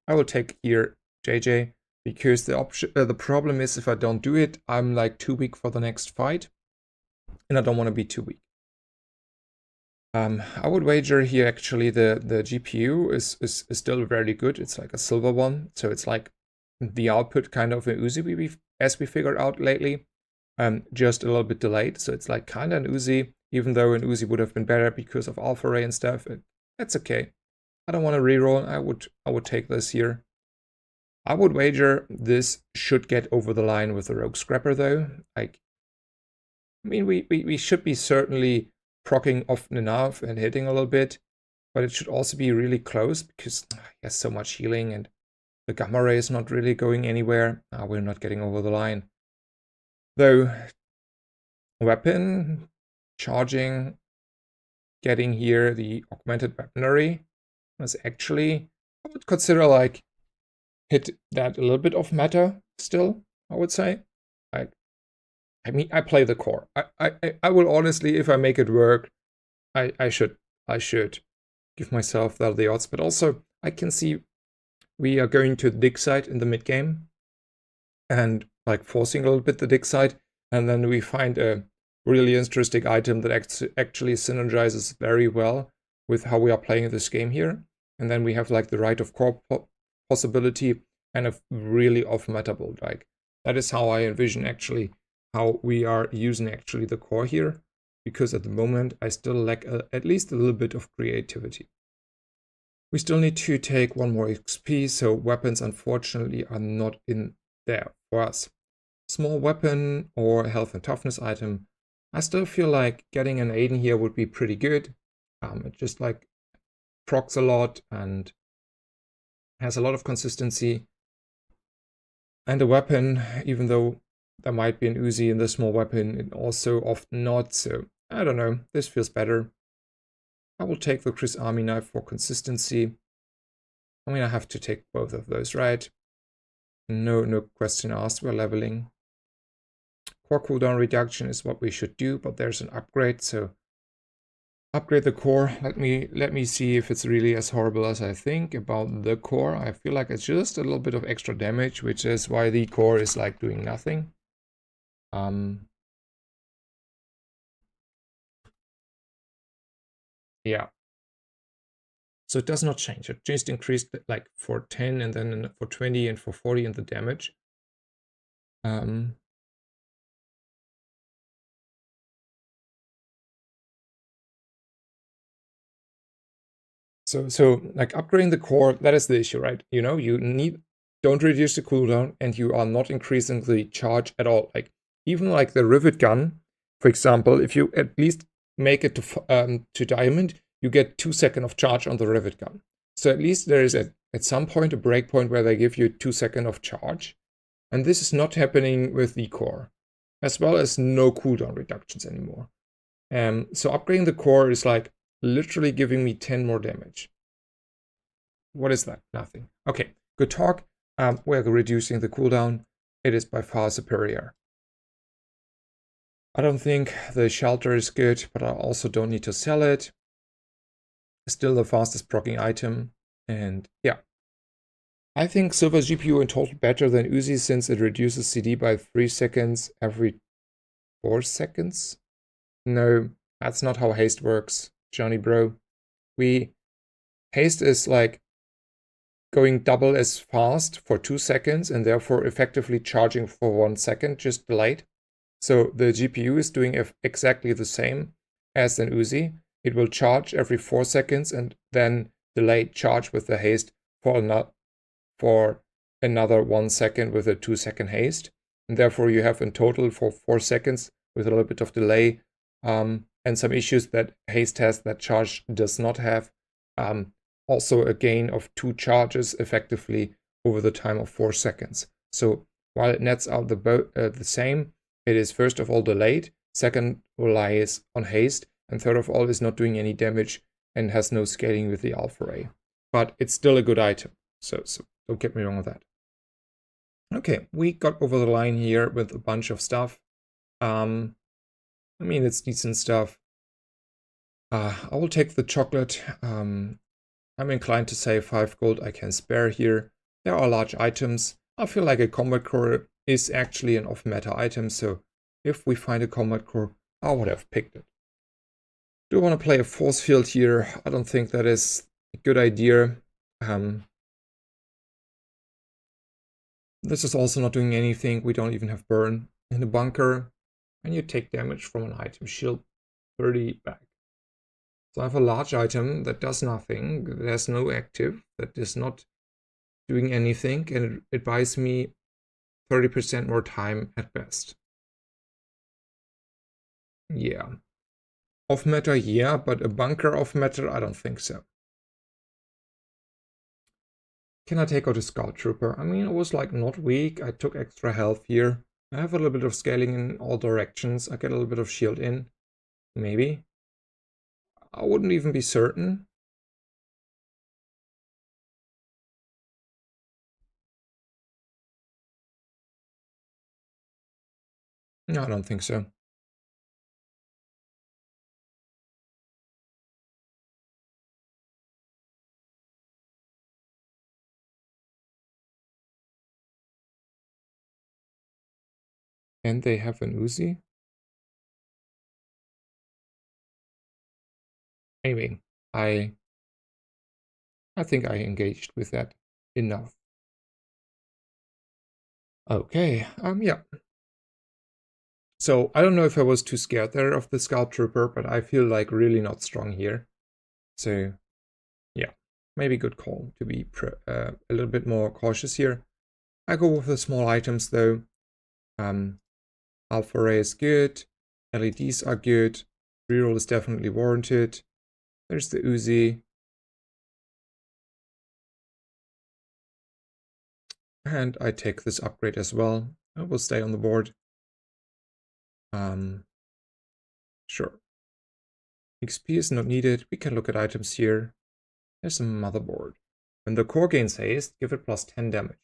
I will take here JJ, because the problem is if I don't do it, I'm like too weak for the next fight, and I don't want to be too weak. I would wager here actually the GPU is still very good. It's like a silver one, so it's like the output kind of an Uzi as we figured out lately, just a little bit delayed. So it's like kind of an Uzi, even though an Uzi would have been better because of alpha ray and stuff. That's okay. I don't want to reroll. I would take this here. I would wager this should get over the line with the Rogue Scrapper though. Like, I mean, we should be certainly proccing often enough and hitting a little bit, but it should also be really close because he has so much healing and the gamma ray is not really going anywhere. We're not getting over the line. Though, weapon, charging, getting here the augmented weaponry was actually, I would consider like hit that a little bit of meta still, I would say. I mean, I play the core. I will honestly, if I make it work, I should give myself that the odds. But also, I can see we are going to the dig site in the mid game, and like forcing a little bit the dig site, and then we find a really interesting item that actually synergizes very well with how we are playing this game here. And then we have like the right of core possibility and a really off meta build. Like that is how I envision actually how we are using actually the core here, because at the moment I still lack at least a little bit of creativity. We still need to take one more XP, so weapons unfortunately are not in there for us. Small weapon or health and toughness item. I still feel like getting an Aiden here would be pretty good. It just like procs a lot and has a lot of consistency. And a weapon, even though there might be an Uzi in the small weapon, and also often not, so I don't know, this feels better. I will take the Chris Army knife for consistency. I mean, I have to take both of those, right? No question asked, we're leveling. Core cooldown reduction is what we should do, but there's an upgrade, so upgrade the core. Let me see if it's really as horrible as I think about the core. I feel like it's just a little bit of extra damage, which is why the core is like doing nothing. Yeah. So it does not change. It just increased like for 10 and then for 20 and for 40 in the damage. So like upgrading the core, that is the issue, right? You know, don't reduce the cooldown and you are not increasing the charge at all. Like even like the rivet gun, for example, if you at least make it to diamond, you get 2 seconds of charge on the rivet gun. So at least there is at some point a breakpoint where they give you 2 seconds of charge. And this is not happening with the core, as well as no cooldown reductions anymore. So upgrading the core is like literally giving me 10 more damage. What is that? Nothing. Okay, good talk. We're reducing the cooldown. It is by far superior. I don't think the shelter is good, but I also don't need to sell it. Still the fastest proccing item. And yeah. I think Silver GPU in total better than Uzi since it reduces CD by 3 seconds every 4 seconds. No, that's not how haste works, Johnny bro. Haste is like going double as fast for 2 seconds and therefore effectively charging for 1 second, just delayed. So the GPU is doing exactly the same as an Uzi. It will charge every 4 seconds and then delay charge with the haste for another 1 second with a 2 second haste. And therefore you have in total for 4 seconds with a little bit of delay and some issues that haste has that charge does not have. Also a gain of 2 charges effectively over the time of 4 seconds. So while it nets out the same, it is first of all delayed, second relies on haste, and third of all is not doing any damage and has no scaling with the alpha ray. But it's still a good item, so don't get me wrong with that. Okay, we got over the line here with a bunch of stuff. I mean, it's decent stuff. I will take the chocolate. I'm inclined to say 5 gold I can spare here. There are large items. I feel like a combat core is actually an off-meta item, so if we find a combat core, I would have picked it. Do I want to play a force field here? I don't think that is a good idea. This is also not doing anything. We don't even have burn in the bunker. And you take damage from an item shield 30 back. So I have a large item that does nothing. There's no active. That is not doing anything. And it buys me 30% more time at best. Yeah. Off meta, yeah, but a bunker off meta, I don't think so. Can I take out a Scout Trooper? I mean, it was like not weak. I took extra health here. I have a little bit of scaling in all directions. I get a little bit of shield in. Maybe. I wouldn't even be certain. No, I don't think so. And they have an Uzi? Anyway, I think I engaged with that enough. Okay, yeah. So I don't know if I was too scared there of the Scout Trooper, but I feel like really not strong here. So yeah, maybe good call to be a little bit more cautious here. I go with the small items though. Alpha Ray is good. LEDs are good. Reroll is definitely warranted. There's the Uzi. And I take this upgrade as well. I will stay on the board. Sure. XP is not needed. We can look at items here. There's a motherboard. When the core gains haste, give it plus 10 damage.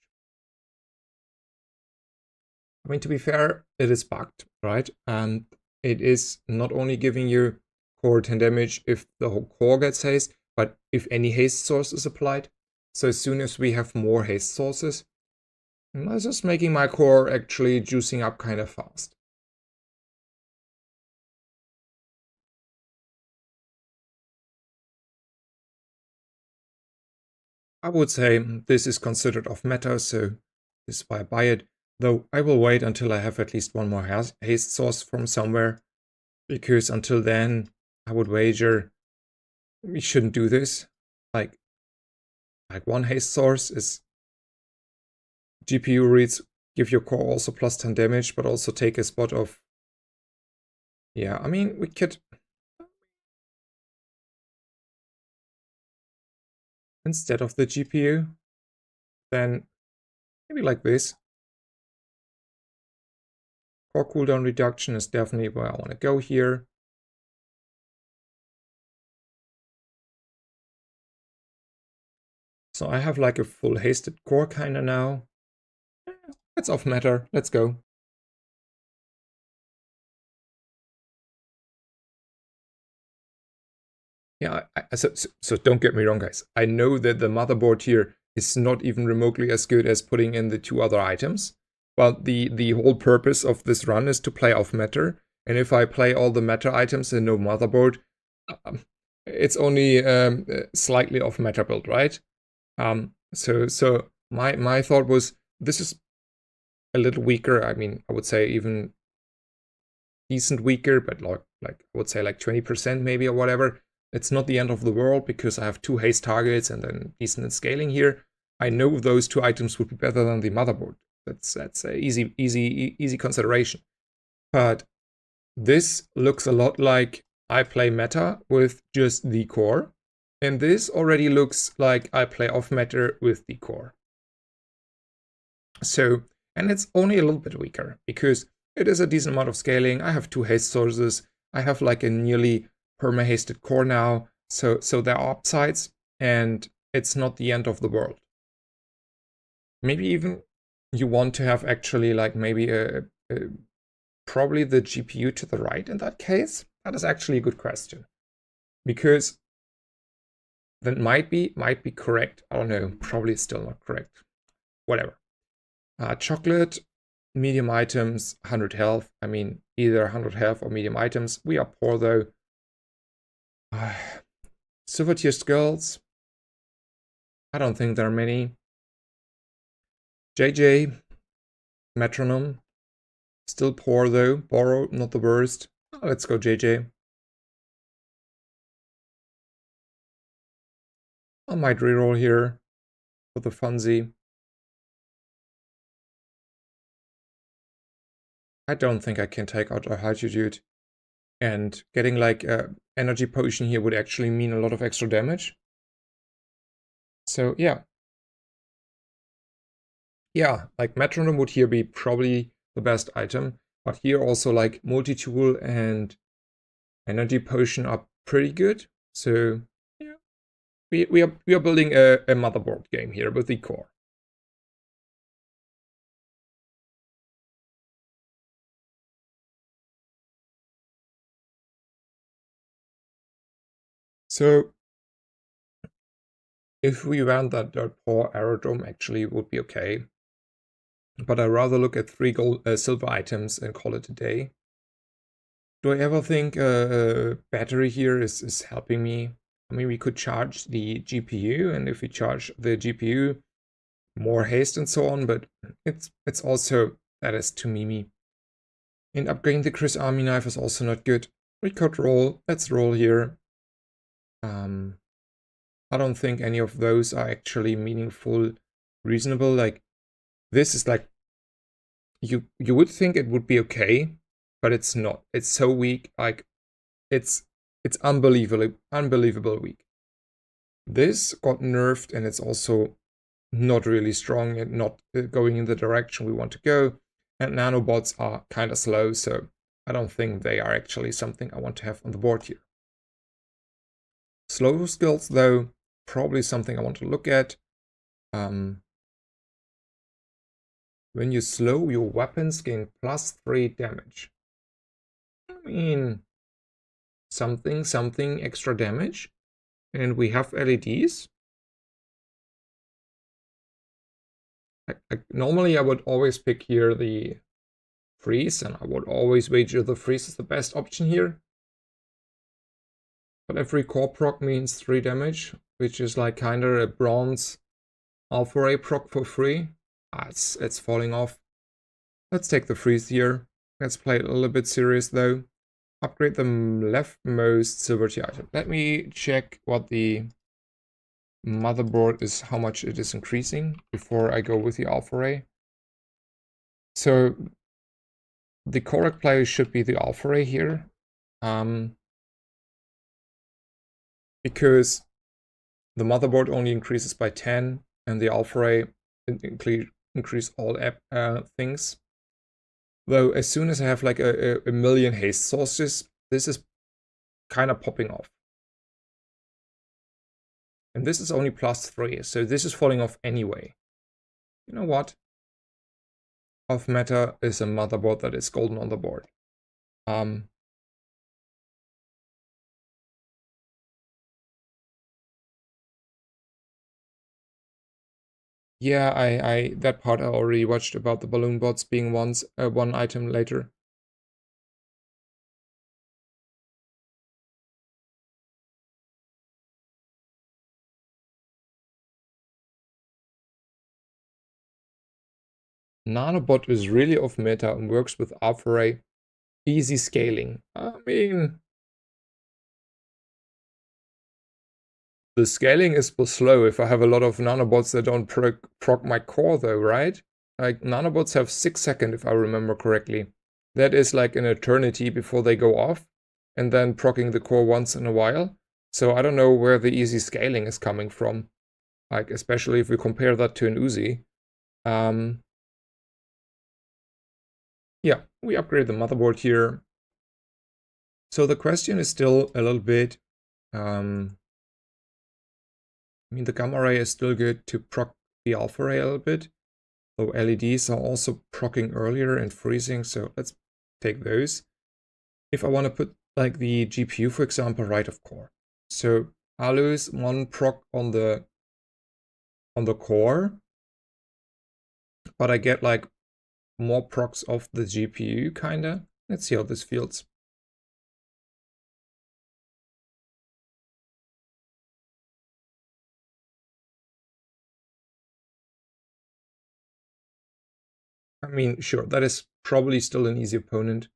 I mean, to be fair, it is bugged, right? And it is not only giving you core 10 damage if the whole core gets haste, but if any haste source is applied. So as soon as we have more haste sources, this is making my core actually juicing up kind of fast. I would say this is considered off meta, so this is why I buy it. Though I will wait until I have at least one more haste source from somewhere, because until then, I would wager we shouldn't do this. Like one haste source is GPU reads, give your core also plus 10 damage, but also take a spot of... Yeah, I mean, we could... Instead of the GPU, then maybe like this. Core cooldown reduction is definitely where I want to go here. So I have like a full hasted core kind of now. It's off matter. Let's go. Yeah, so don't get me wrong, guys. I know that the motherboard here is not even remotely as good as putting in the two other items. But the whole purpose of this run is to play off matter. And if I play all the matter items and no motherboard, it's only slightly off matter build, right? So my thought was this is a little weaker. I mean, I would say even decent weaker, but like I would say like 20% maybe or whatever. It's not the end of the world because I have two haste targets and then decent scaling here. I know those two items would be better than the motherboard. That's a easy consideration. But this looks a lot like I play meta with just the core. And this already looks like I play off meta with the core. So, and it's only a little bit weaker because it is a decent amount of scaling. I have two haste sources. I have like a nearly perma-hasted core now. So there are upsides and it's not the end of the world. Maybe even you want to have actually like maybe probably the GPU to the right in that case. That is actually a good question. Because that might be correct. I don't know, probably still not correct. whatever. Chocolate, medium items, 100 health. I mean, either 100 health or medium items. We are poor though. Silver tier skills. I don't think there are many. JJ, metronome. Still poor though. Borrow, not the worst. Let's go JJ. I might reroll here for the funsy. I don't think I can take out a Altitude. And getting like a energy potion here would actually mean a lot of extra damage. So yeah. Yeah, like metronome would here be probably the best item. But here also like multi-tool and energy potion are pretty good. So yeah, we are building a motherboard game here with the core. So if we ran that dirt poor aerodrome, actually would be okay. But I'd rather look at 3 gold, silver items and call it a day. Do I ever think a battery here is helping me? I mean, we could charge the GPU, and if we charge the GPU, more haste and so on, but it's also, that is too memey. And upgrading the Chris Army knife is also not good. We could roll, let's roll here. I don't think any of those are actually meaningful, reasonable. Like, this is like, you would think it would be okay, but it's not. It's so weak, like, it's unbelievable weak. This got nerfed, and it's also not really strong and not going in the direction we want to go. And nanobots are kind of slow, so I don't think they are actually something I want to have on the board here. Slow skills, though, probably something I want to look at. When you slow, your weapons gain +3 damage. I mean, something extra damage. And we have LEDs. Normally I would always pick here the freeze, and I would always wager the freeze is the best option here. But every core proc means 3 damage, which is like kind of a bronze alpha ray proc for free. It's falling off. Let's take the freeze here. Let's play it a little bit serious though. Upgrade the leftmost silver tier item. Let me check what the motherboard is, how much it is increasing before I go with the alpha ray. So the correct play should be the alpha ray here, because the motherboard only increases by 10 and the alpha ray increase all things. Though as soon as I have like a million haste sources, this is kind of popping off. And this is only +3, so this is falling off anyway. You know what? Off meta is a motherboard that is golden on the board. Yeah, I that part I already watched about the balloon bots being one item later. Nanobot is really off meta and works with alpha ray. Easy scaling. I mean, the scaling is slow if I have a lot of nanobots that don't proc my core though, right? Like, nanobots have 6 seconds if I remember correctly. That is like an eternity before they go off, and then proccing the core once in a while. So I don't know where the easy scaling is coming from. Like, especially if we compare that to an Uzi. Yeah, we upgrade the motherboard here. So the question is still a little bit, I mean, the gamma ray is still good to proc the alpha ray a little bit. Though LEDs are also proccing earlier and freezing, so let's take those. If I want to put like the GPU, for example, right of core. So I'll lose 1 proc on the core. but I get like more procs off the GPU kinda. Let's see how this feels. I mean, sure, that is probably still an easy opponent.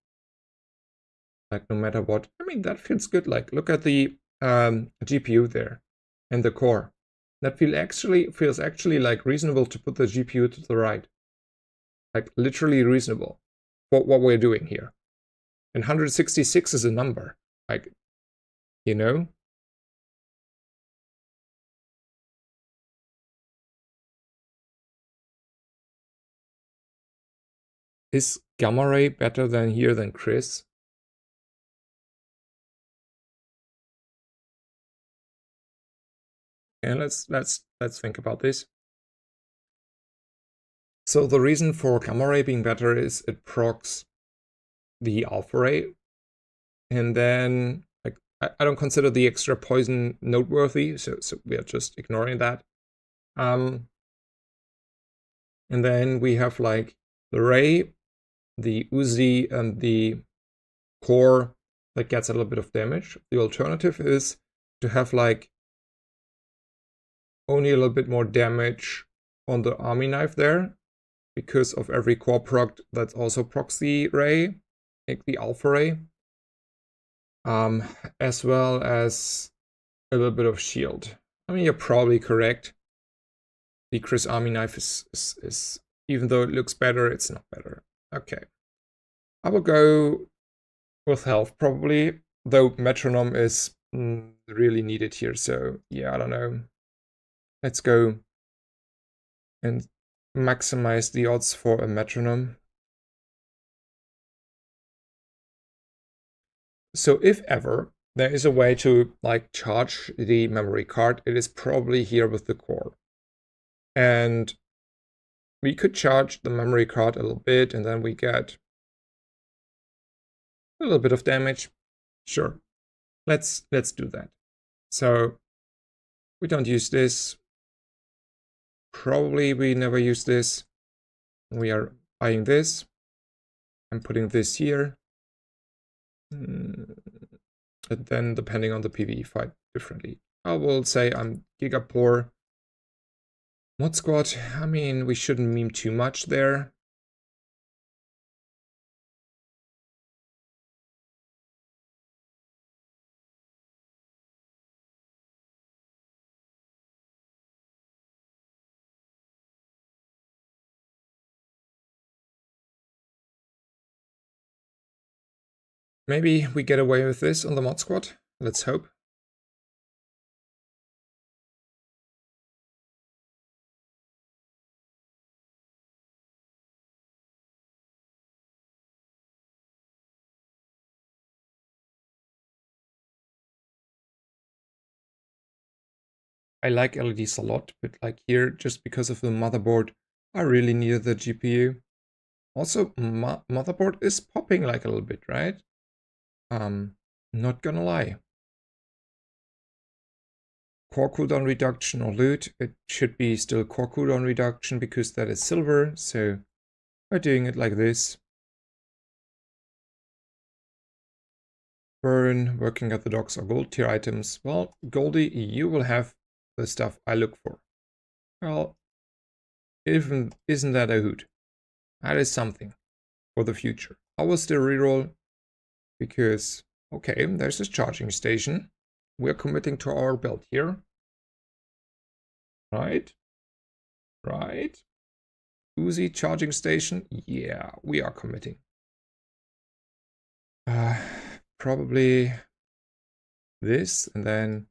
Like, no matter what. I mean, that feels good. Like, look at the GPU there and the core. That feels actually like reasonable to put the GPU to the right. Like, literally reasonable for what we're doing here. And 166 is a number. Like, you know? Is Gamma Ray better than here than Chris? And let's think about this. So the reason for Gamma Ray being better is it procs the alpha ray, and then like I don't consider the extra poison noteworthy, so we are just ignoring that. And then we have like the ray, the Uzi, and the core that gets a little bit of damage. The alternative is to have like only a little bit more damage on the army knife there, because of every core proc that also procs the ray, like the alpha ray. As well as a little bit of shield. I mean, you're probably correct. The Chris Army knife is even though it looks better, it's not better. Okay. I will go with health probably, though metronome is really needed here. So yeah, I don't know. Let's go and maximize the odds for a metronome. So if ever there is a way to like charge the memory card, it is probably here with the core. And we could charge the memory card a little bit, and then we get a little bit of damage. Sure, let's do that. So we don't use this. Probably we never use this. We are buying this. I'm putting this here. And then depending on the PvE fight differently. I will say I'm Giga poor. Mod squad, I mean, we shouldn't meme too much there. Maybe we get away with this on the mod squad. Let's hope. I like LEDs a lot, but like here, just because of the motherboard, I really needed the GPU. Also, motherboard is popping like a little bit, right? Not gonna lie. Core cooldown reduction or loot, it should be still core cooldown reduction because that is silver, so we're doing it like this. Burn, working at the docks or gold tier items. Well, Goldie, you will have the stuff I look for. Well, isn't that a hoot? That is something for the future. I will still reroll because, okay, there's this charging station. We're committing to our build here. Right? Right? Uzi charging station? Yeah, we are committing. Probably this, and then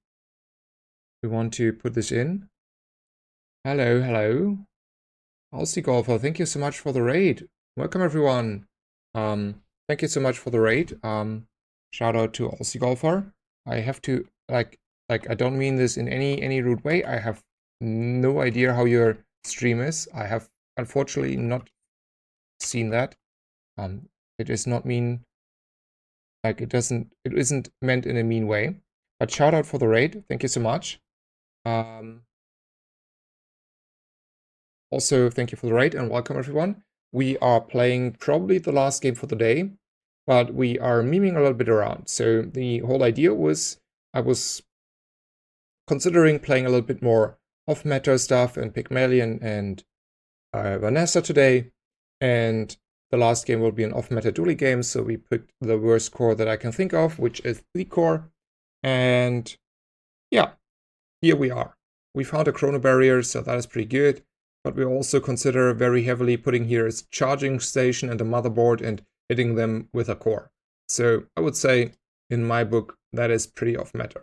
we want to put this in. Hello, hello. Aussie Golfer, thank you so much for the raid. Welcome everyone. Thank you so much for the raid. Shout out to Aussie Golfer. I have to like I don't mean this in any rude way. I have no idea how your stream is. I have unfortunately not seen that. It is not mean, like it isn't meant in a mean way. But shout out for the raid. Thank you so much. Also, thank you for the raid and welcome everyone. We are playing probably the last game for the day, but we are memeing a little bit around. So the whole idea was I was considering playing a little bit more off-meta stuff and Pygmalion and Vanessa today. And the last game will be an off-meta dually game, so we picked the worst core that I can think of, which is the core. And yeah, here we are. We found a chrono barrier, so that is pretty good. But we also consider very heavily putting here a charging station and a motherboard and hitting them with a core. So I would say, in my book, that is pretty off meta.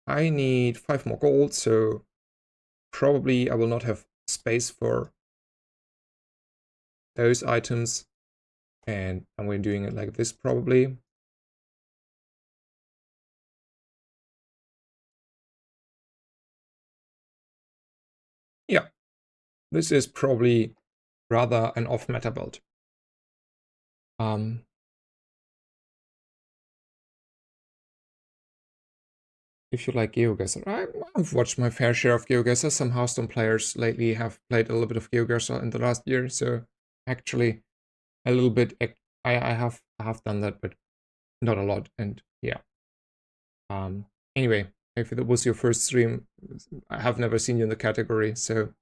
I need 5 more gold, so probably I will not have space for those items. And I'm going to doing it like this probably. Yeah, this is probably rather an off-meta build. If you like GeoGuessr, I've watched my fair share of GeoGuessr. Some Hearthstone players lately have played a little bit of GeoGuessr in the last year, so actually a little bit. I have done that, but not a lot. And yeah. Anyway, if it was your first stream, I have never seen you in the category, so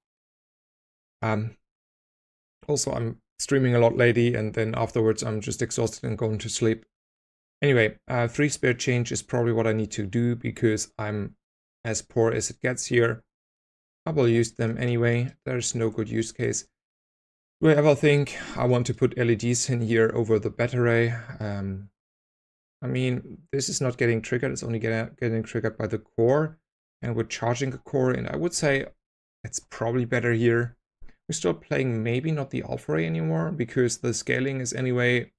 also I'm streaming a lot lately, and then afterwards I'm just exhausted and going to sleep. Anyway, 3 spare change is probably what I need to do because I'm as poor as it gets here. I will use them anyway. There's no good use case. Do I ever think I want to put LEDs in here over the battery? I mean, this is not getting triggered. It's only getting triggered by the core. And we're charging a core. And I would say it's probably better here. We're still playing maybe not the alpha ray anymore because the scaling is anyway,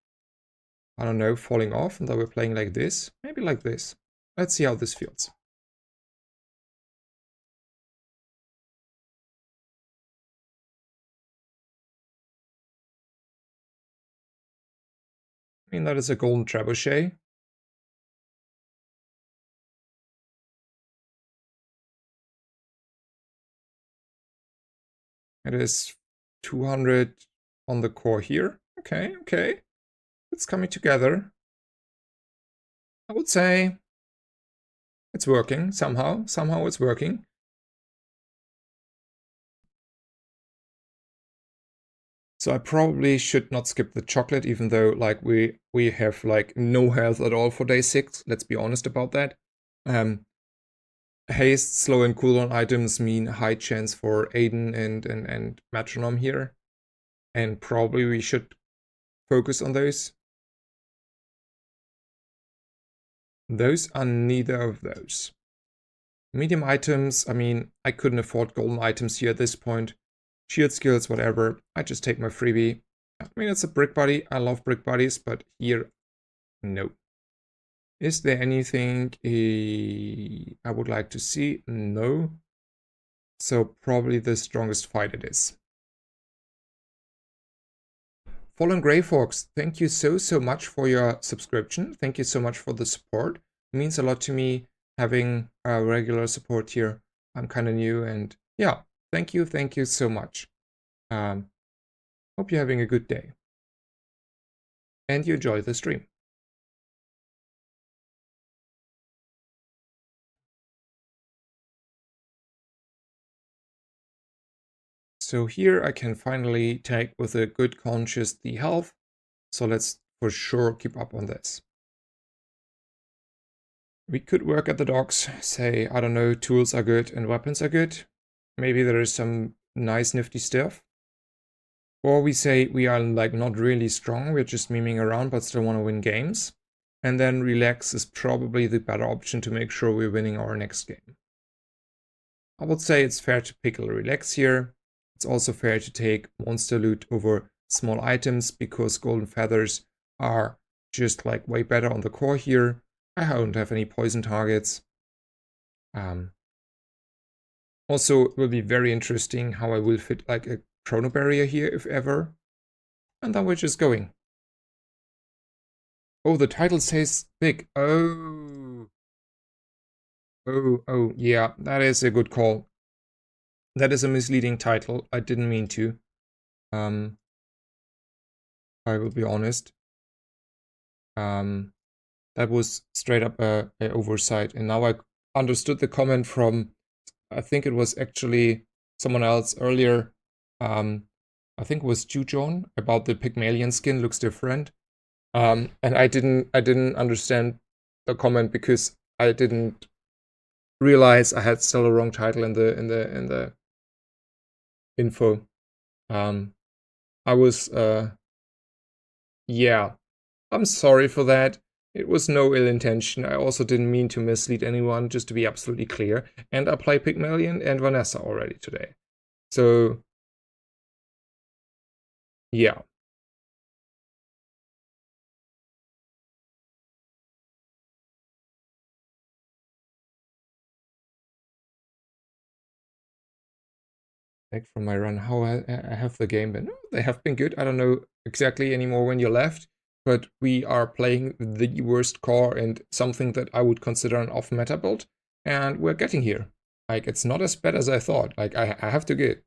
I don't know, falling off. And though we're playing like this, maybe like this. Let's see how this feels. I mean, that is a golden trebuchet. It is 200 on the core here. Okay, okay. It's coming together. I would say it's working somehow. Somehow it's working. So I probably should not skip the chocolate, even though like we have like no health at all for day 6. Let's be honest about that. Haste, slow, and cooldown items mean high chance for Aiden and Metronome here. And probably we should focus on those. Those are neither of those. Medium items, I mean, I couldn't afford golden items here at this point. Shield skills, whatever. I just take my freebie. I mean, it's a brick body. I love brick bodies, but here, no. Is there anything I would like to see? No. So probably the strongest fight it is. Fallen Grey Fox, thank you so much for your subscription. Thank you so much for the support. It means a lot to me having regular support here. I'm kind of new and yeah, thank you so much. Hope you're having a good day. And you enjoy the stream. So here I can finally take with a good conscience the health. So let's for sure keep up on this. We could work at the docks, say, I don't know, tools are good and weapons are good. Maybe there is some nice nifty stuff. Or we say we are like not really strong, we're just memeing around but still want to win games. And then relax is probably the better option to make sure we're winning our next game. I would say it's fair to pick a relax here. It's also fair to take monster loot over small items because golden feathers are just like way better on the core here. I don't have any poison targets. Also, it will be very interesting how I will fit like a chrono barrier here if ever. And then we're just going. Oh, the title says big. Oh. Oh, yeah, that is a good call. That is a misleading title. I didn't mean to. I will be honest. That was straight up a oversight. And now I understood the comment from, I think it was actually someone else earlier. I think it was Jujon about the Pygmalion skin looks different. And I didn't understand the comment because I didn't realize I had still a wrong title in the info. I was yeah. I'm sorry for that. It was no ill intention. I also didn't mean to mislead anyone, just to be absolutely clear. And I play Pygmalion and Vanessa already today. So yeah. Back from my run, how I have the game been? They have been good. I don't know exactly anymore when you left, but we are playing the worst core and something that I would consider an off-meta build, and we're getting here. Like, it's not as bad as I thought. Like, I have to get.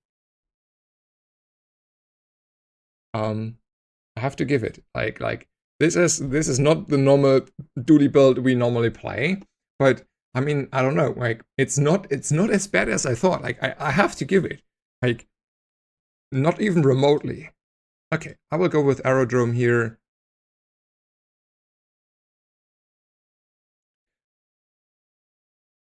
I have to give it. Like this is not the normal dually build we normally play, but I mean, I don't know. Like, it's not as bad as I thought. Like, I have to give it. Like, not even remotely. Okay, I will go with Aerodrome here.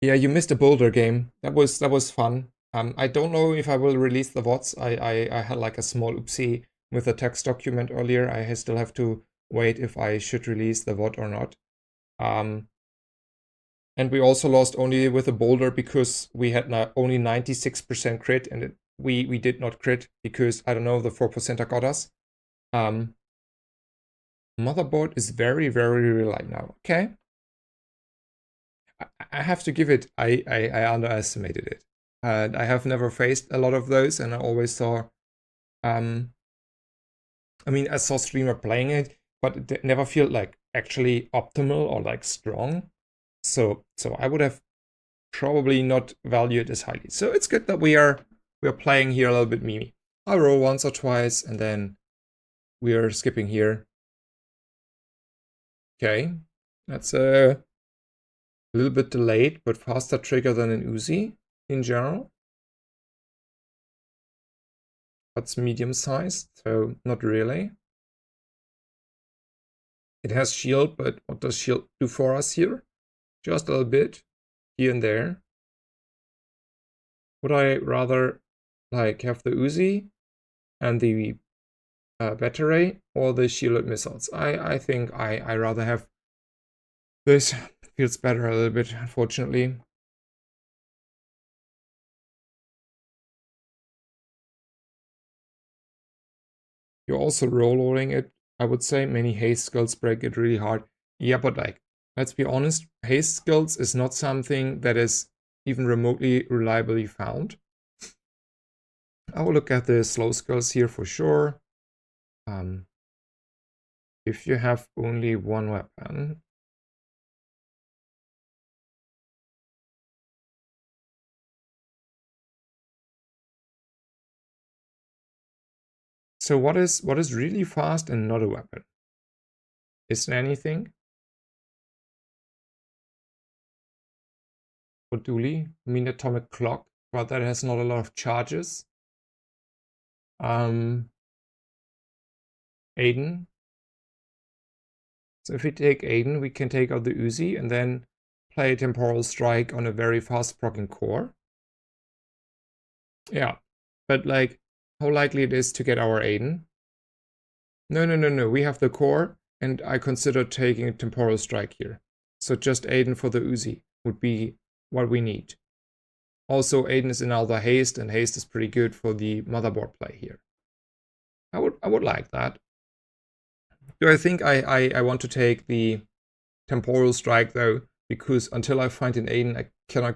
Yeah, you missed a Boulder game. That was fun. I don't know if I will release the VODs. I had like a small oopsie with a text document earlier. I still have to wait if I should release the VOD or not. And we also lost only with a Boulder because we had only 96% crit, and we did not crit because, I don't know, the 4%er got us. Motherboard is very, very real right now. Okay. I have to give it, I underestimated it. I have never faced a lot of those, and I always saw, I mean, I saw streamer playing it, but it never felt like actually optimal or like strong. So I would have probably not valued as highly. So it's good that we are playing here a little bit Mimi. I'll roll once or twice, and then we are skipping here. Okay, that's a little bit delayed, but faster trigger than an Uzi in general. It's medium sized, so not really. It has shield, but what does shield do for us here? Just a little bit here and there. Would I rather like have the Uzi and the battery or the shielded missiles? I think I rather have this. Feels better a little bit, unfortunately. You're also rolling it, I would say. Many haste skills break it really hard. Yeah, but like, let's be honest, haste skills is not something that is even remotely reliably found. I will look at the slow skills here for sure. If you have only one weapon, so what is really fast and not a weapon? Is there anything? For dually, I mean atomic clock, but that has not a lot of charges. Aiden. So if we take Aiden, we can take out the Uzi and then play a temporal strike on a very fast proccing core. Yeah, but like, how likely it is to get our Aiden? No. We have the core, and I consider taking a temporal strike here. So just Aiden for the Uzi would be what we need. Also, Aiden is in Alpha haste, and haste is pretty good for the motherboard play here. I would like that. Do I think I want to take the temporal strike though? Because until I find an Aiden, I cannot